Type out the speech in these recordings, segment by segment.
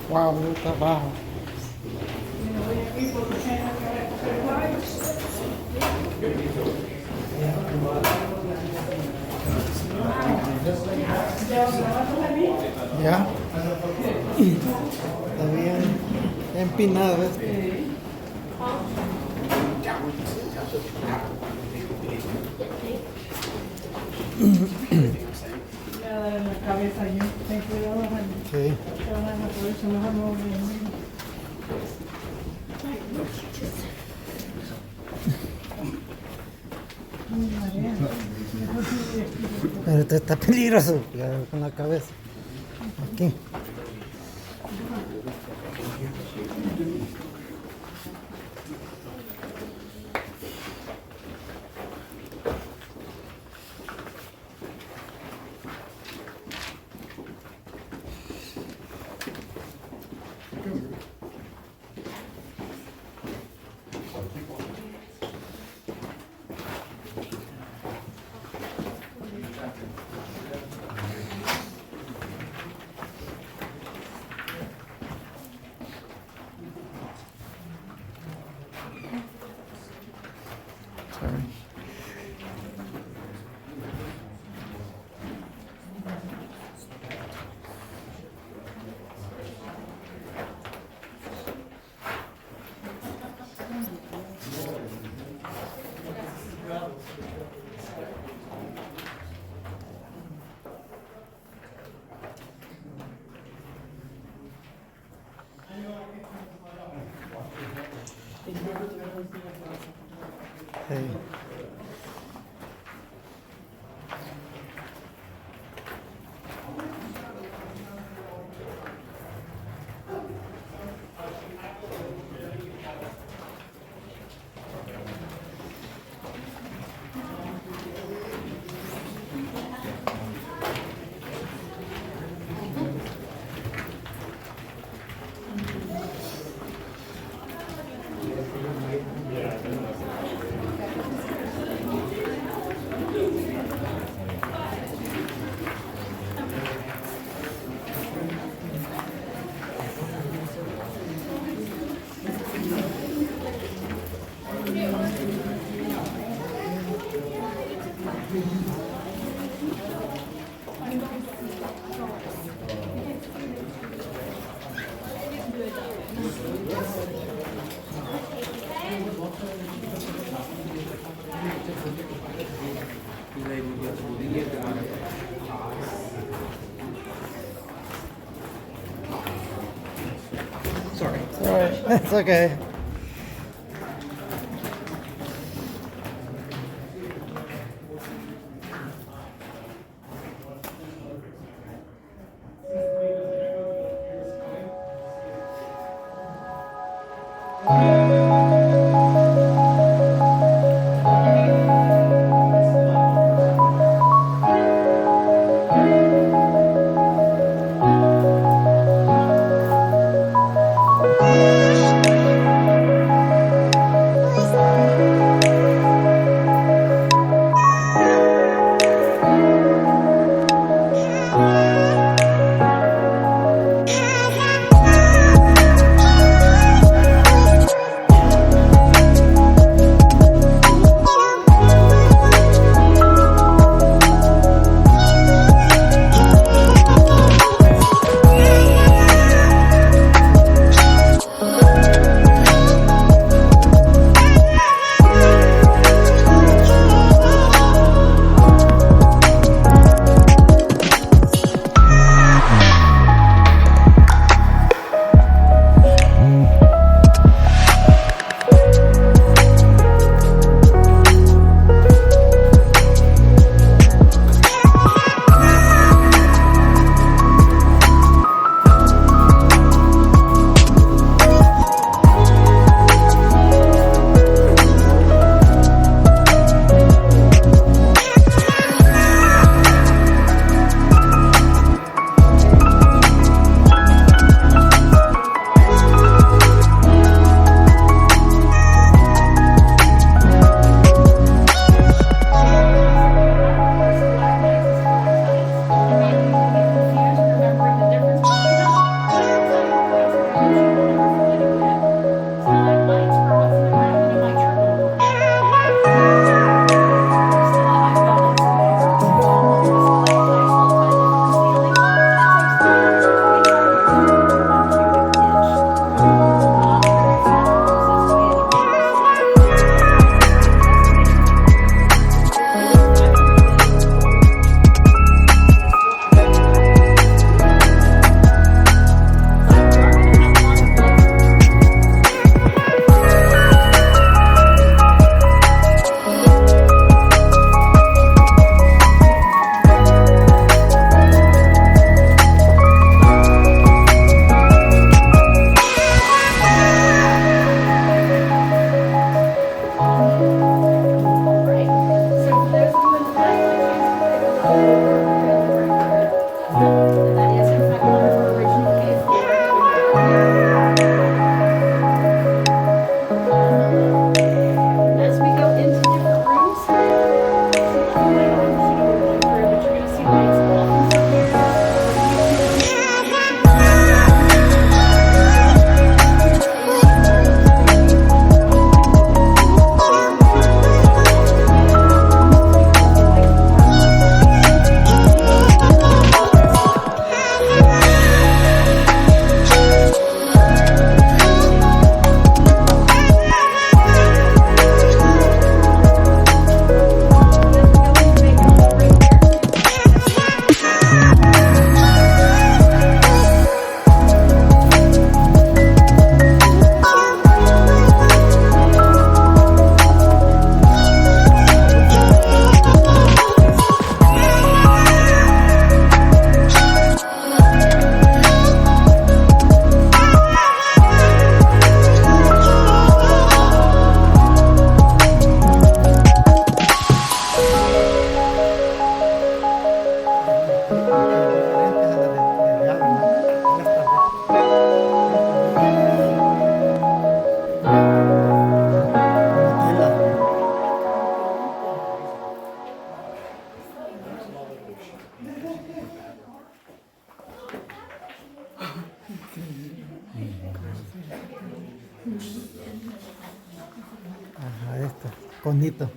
Wow, muito abajo. Ya, está bien empinado este. Le va a dar en la cabeza yo. Ten cuidado, Jaime. Sí. Te van a dar por eso, mejor no olviden. Pero esto está peligroso, cuidado con la cabeza. Aquí. Sorry. Hey. Sorry. All right, it's okay. And that is in fact one of our original caves. As we go into different rooms, unfortunately I don't have the video we're going through, but you're going to see lights off in some Ajá, esto, conito,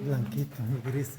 blanquito y gris.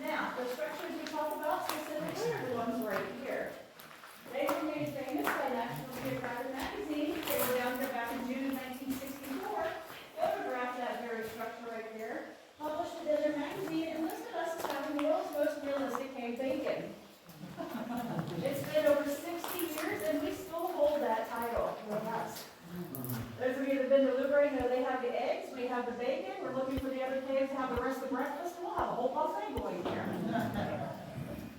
Now, the structures we talk about specifically are the ones right here. They were made famous by National Geographic magazine. They were down here back in June of 1964, photographed that very structure right here, published it in their magazine, and listed us as having the world's most realistic cave bacon. It's been over 60 years, and we still hold that title for us. Those of you that have been to Louvre know they have the eggs, we have the bacon, we're looking for the other caves to have the rest of the breakfast, and we'll have a whole buffet going here.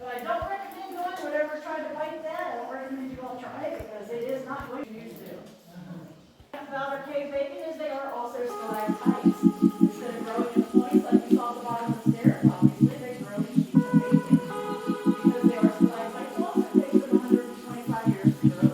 But I don't recommend going, whatever trying to fight that, I don't recommend you all try it, because it is not going to use to. About our cave bacon is they are also stalactites. Instead of growing in points like you saw at the bottom of the stairs, obviously they grow in sheets of bacon. Because they are stalactites, it also takes them 125 years to grow.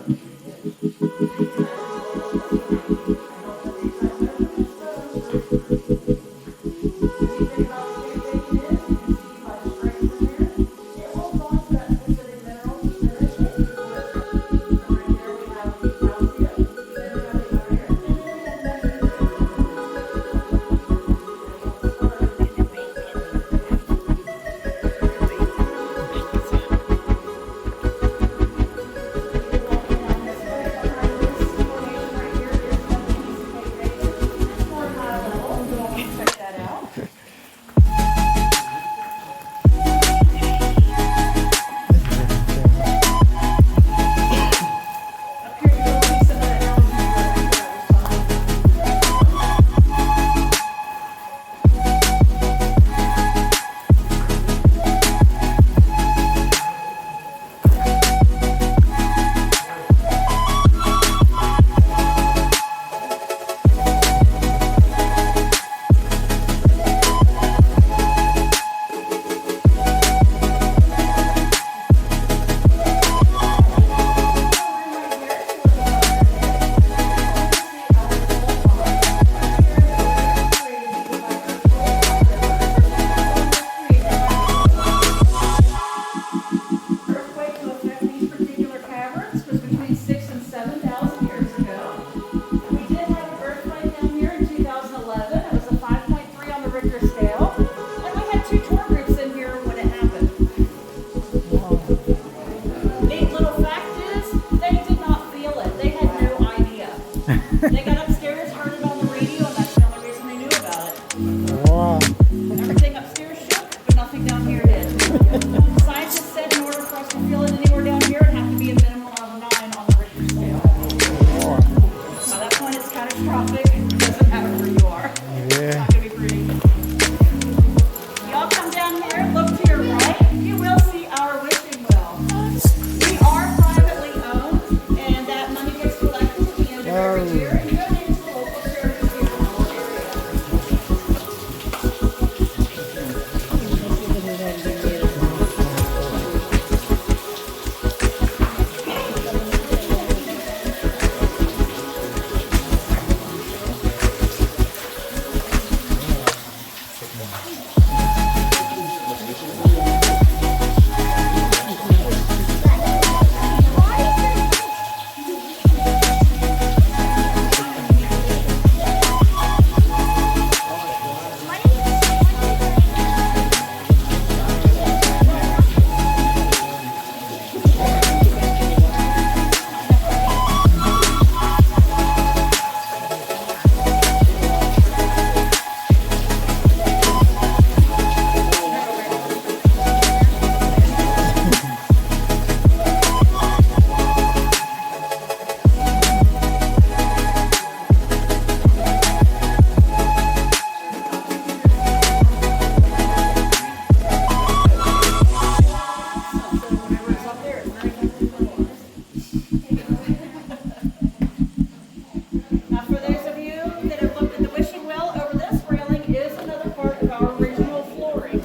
Now, for those of you that have looked at the wishing well, over this railing is another part of our original flooring.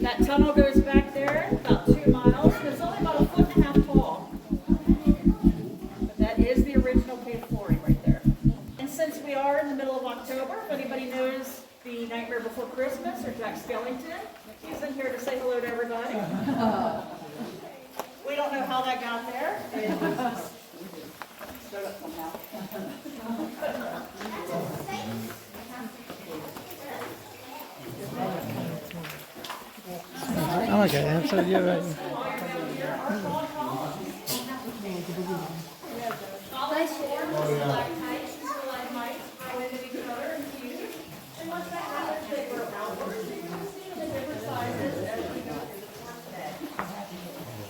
That tunnel goes back there about 2 miles, and it's only about 1.5 feet tall. But that is the original paved flooring right there. And since we are in the middle of October, if anybody knows the Nightmare Before Christmas or Jack Skellington, he's in here to say hello to everybody. We don't know how that got there. It just showed up somehow. I'm okay. I'm so you're right.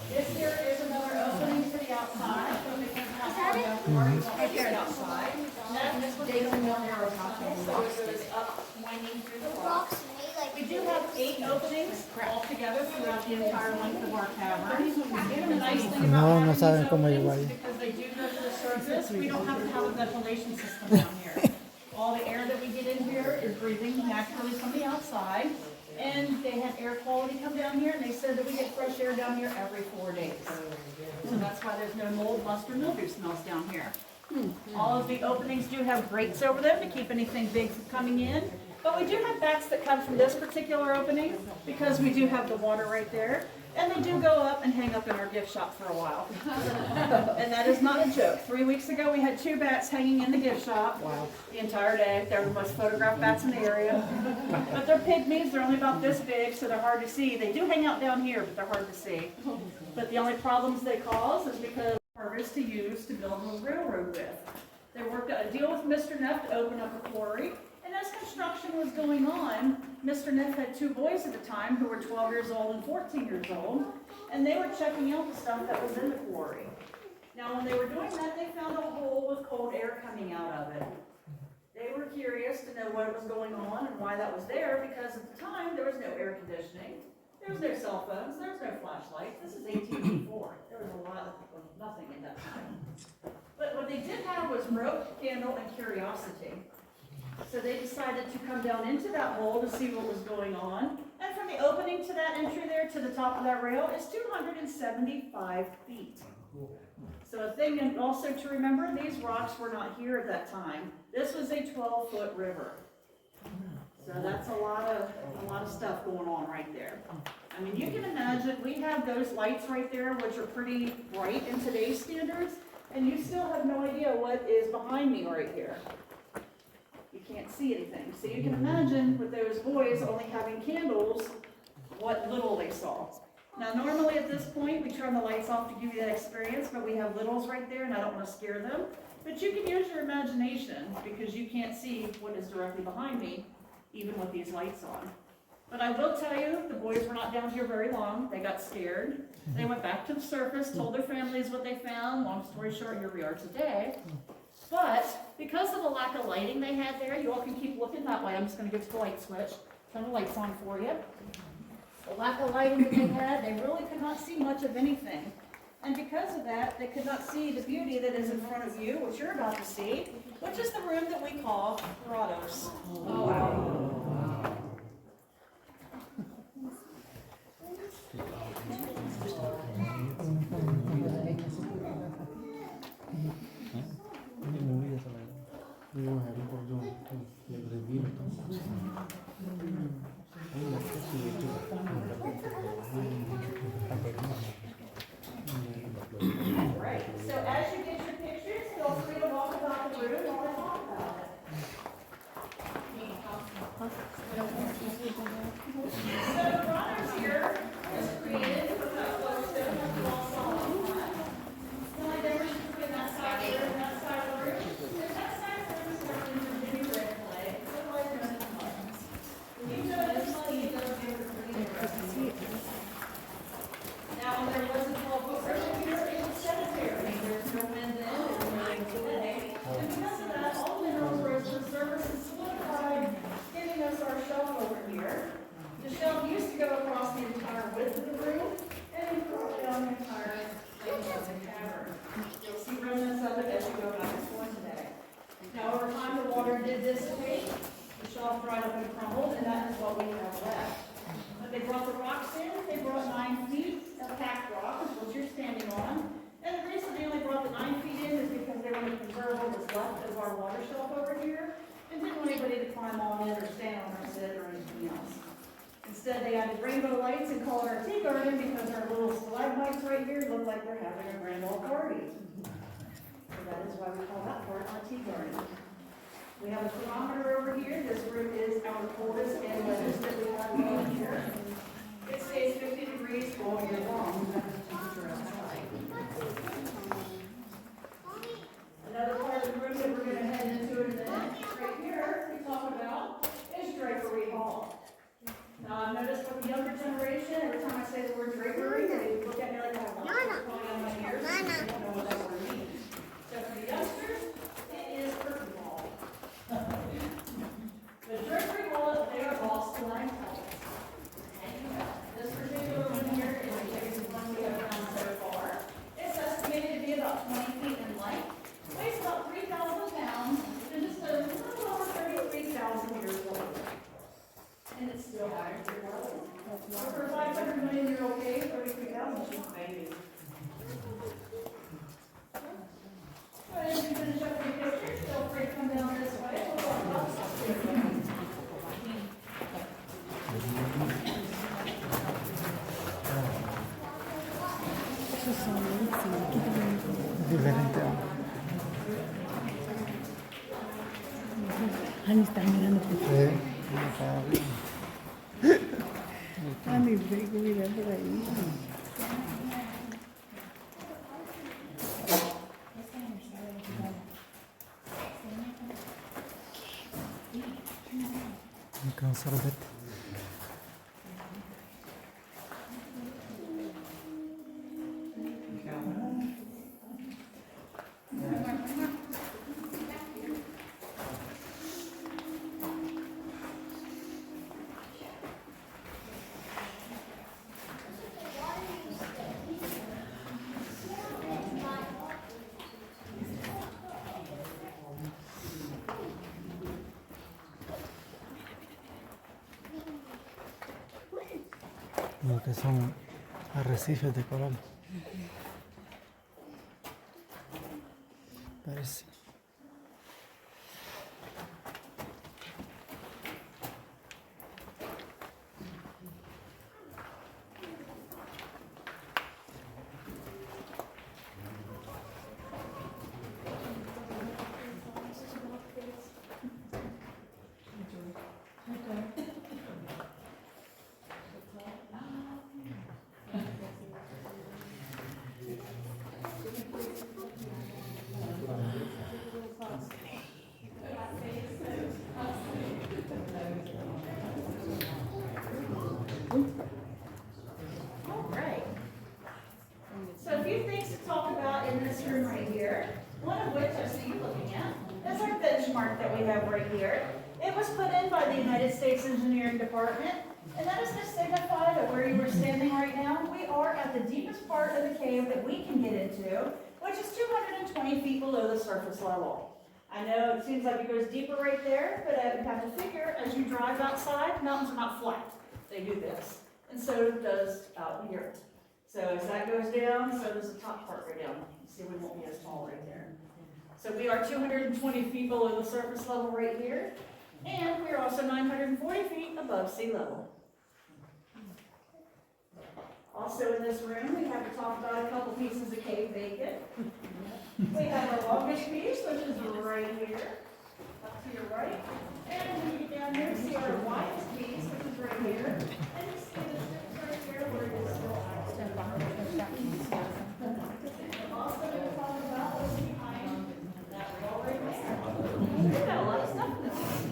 This here is another opening for the outside, so we can have outside. And this one is a more narrow tunnel, so it goes up, winding through the rock. We do have 8 openings altogether throughout the entire length of our cavern. And the nice thing No, about no having saben these cómo openings llego is ahí. because they do go to the surface, we don't have to have a ventilation system down here. All the air that we get in here is breathing naturally from the outside. And they had air quality come down here, and they said that we get fresh air down here every 4 days. So that's why there's no mold, rust, or mildew smells down here. All of the openings do have grates over them to keep anything big from coming in. But we do have bats that come from this particular opening because we do have the water right there. And they do go up and hang up in our gift shop for a while. And that is not a joke. 3 weeks ago, we had 2 bats hanging in the gift shop the entire day. They're the most photographed bats in the area. But they're pygmies. They're only about this big, so they're hard to see. They do hang out down here, but they're hard to see. But the only problems they cause is because harvest to use to build a railroad with. They worked out a deal with Mr. Neff to open up a quarry. And as construction was going on, Mr. Neff had 2 boys at the time who were 12 years old and 14 years old, and they were checking out the stuff that was in the quarry. Now, when they were doing that, they found a hole with cold air coming out of it. They were curious to know what was going on and why that was there, because at the time, there was no air conditioning, there was no cell phones, there was no flashlights. This is 1884. There was a lot of nothing in that time. But what they did have was rope, candle, and curiosity. So they decided to come down into that hole to see what was going on. And from the opening to that entry there to the top of that rail is 275 feet. So a thing also to remember, these rocks were not here at that time. This was a 12-foot river. So that's a lot of stuff going on right there. I mean, you can imagine, we have those lights right there, which are pretty bright in today's standards, and you still have no idea what is behind me right here. You can't see anything. So you can imagine with those boys only having candles, what little they saw. Now normally at this point, we turn the lights off to give you that experience, but we have littles right there and I don't want to scare them. But you can use your imagination because you can't see what is directly behind me, even with these lights on. But I will tell you, the boys were not down here very long. They got scared. They went back to the surface, told their families what they found. Long story short, here we are today. But because of the lack of lighting they had there, you all can keep looking that way. I'm just going to get to the light switch, turn the lights on for you. The lack of lighting that they had, they really could not see much of anything. And because of that, they could not see the beauty that is in front of you, which you're about to see, which is the room that we call grottos. Oh, wow. climb on it or stand on or sit or anything else. Instead, they added rainbow lights and called it our tea garden because our little stalagmites right here look like they're having a grand old party. So that is why we call that part our tea garden. We have a thermometer over here. This room is our coldest and wettest that we have over here. It stays 50 degrees all year long. That's the temperature outside. Another part of the room that we're going to head into in a minute, right here, we talk about is drapery hall. Now, I've noticed with the younger generation, every time I say the word drapery, they look at me like I have a going on my ears. They don't know what that word means. So for the youngsters, it is curtain wall. The drapery wall, they are all stalactites. This particular one here is the biggest one we have found so far. It's estimated to be about 20 feet in length, weighs about 3,000 pounds, and just a little over 33,000 years old. And it's still higher than the world. For a 500 million year old cave, 33,000 is just a baby. So as you finish up your pictures, feel free to come down this way. We'll talk about something. Diferente. Ani está mirando por Ani, vengo mirando por ahí. Con sorbete. Lo que son arrecifes de coral. Parece. Alright. So a few things to talk about in this room right here. One of which I see you looking at is our benchmark that we have right here. It was put in by the United States Engineering Department, and that is to signify that where you are standing right now, we are at the deepest part of the cave that we can get into, which is 220 feet below the surface level. I know it seems like it goes deeper right there, but you have to figure as you drive outside, mountains are not flat. They do this. And so does out here. So as that goes down, so does the top part go down. You see, we won't be as tall right there. So we are 220 feet below the surface level right here. And we are also 940 feet above sea level. Also in this room, we have to talk about a couple pieces of cave bacon. We have our longest piece, which is right here, up to your right. And when you get down here, you see our widest piece, which is right here. And you see the strips right here where it is still out. Also, we'll talk about what's behind that wall right there. We've got a lot of stuff in this one.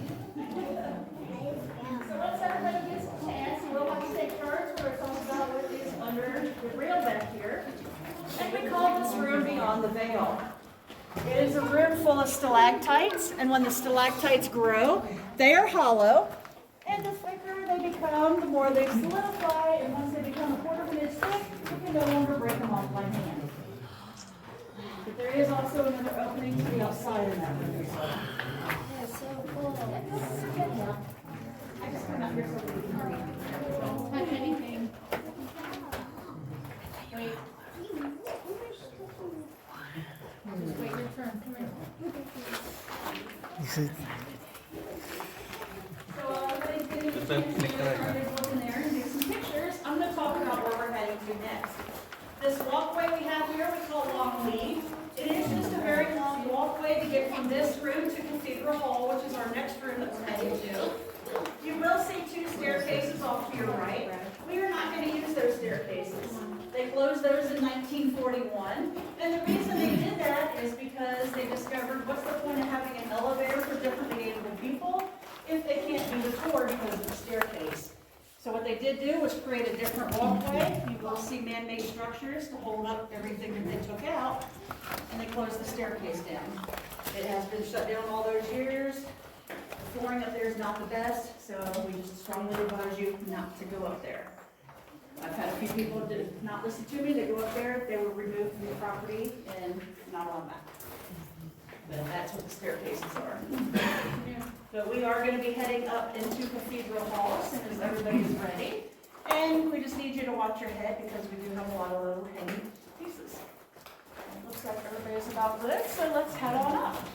So once everybody gets a chance, we'll have to take turns where it talks about what is under the rail back here. And we call this room Beyond the Veil. It is a room full of stalactites, and when the stalactites grow, they are hollow. And the thicker they become, the more they solidify, and once they become a quarter of an inch thick, you can no longer break them off by hand. But there is also another opening to the outside in that room. That's so cool. I just come out here so we can hurry. Don't touch anything. Wait. Just wait your turn. Come here. You see, started to look in there and do some pictures, I'm gonna talk about where we're heading to next. This walkway we have here, we call Long Lead. It is just a very long walkway to get from this room to Cathedral Hall, which is our next room that we're heading to. You will see 2 staircases off to your right. We are not gonna use those staircases. They closed those in 1941, and the reason they did that is because they discovered what's the point of having an elevator for differently abled people if they can't do the tour because of the staircase. So what they did do was create a different walkway. You will see man-made structures to hold up everything that they took out, and they closed the staircase down. It has been shut down all those years. The flooring up there is not the best, so we just strongly advise you not to go up there. I've had a few people that did not listen to me, they go up there, they were removed from the property and not on back. But that's what the staircases are. But we are gonna be heading up into Cathedral Hall as soon as everybody is ready. And we just need you to watch your head because we do have a lot of little hanging pieces. It looks like everybody's about good, so let's head on up.